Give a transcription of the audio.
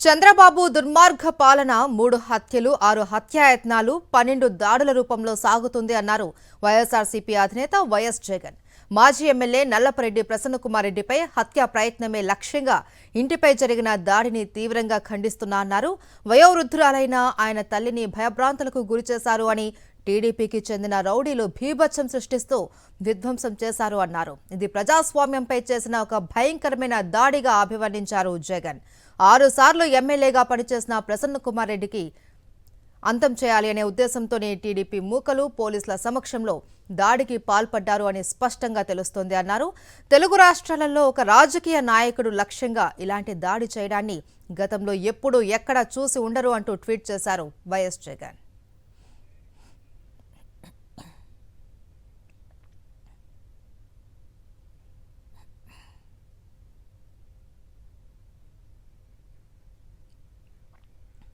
చంద్రబాబు దుర్మార్గ పాలన 3 హత్యలు 6 హత్యాయత్నాలు 12 దాడుల రూపంలో సాగుతుంది అన్నారు వైఎస్ఆర్సీపీ అధినేత వైఎస్ జగన్. మాజీ ఎమ్మెల్యే నల్లపరెడ్డి ప్రసన్నకుమార్ రెడ్డిపై హత్యా ప్రయత్నమే లక్ష్యంగా ఇంటిపై జరిగిన దాడిని తీవ్రంగా ఖండిస్తున్నా అన్నారు. వయోవృద్ధురాలైన ఆయన తల్లిని భయభ్రాంతులకు గురిచేశారు అని టీడీపీకి చెందిన రౌడీలు భీభత్సం సృష్టిస్తూ విధ్వంసం చేశారు అన్నారు. ఇది ప్రజాస్వామ్యంపై చేసిన ఒక భయంకరమైన దాడిగా అభివర్ణించారు జగన్. 6 సార్లు ఎమ్మెల్యేగా పనిచేసిన ప్రసన్నకుమార్ రెడ్డికి అంతం చేయాలి అనే ఉద్దేశంతోనే టీడీపీ మూకలు పోలీసుల సమక్షంలో దాడికి పాల్పడ్డారు అని స్పష్టంగా తెలుస్తోంది అన్నారు. తెలుగు రాష్ట్రాలలో ఒక రాజకీయ నాయకుడు లక్ష్యంగా ఇలాంటి దాడి చేయడాన్ని గతంలో ఎప్పుడూ ఎక్కడా చూసి ఉండరు అంటూ ట్వీట్ చేశారు వైఎస్ జగన్.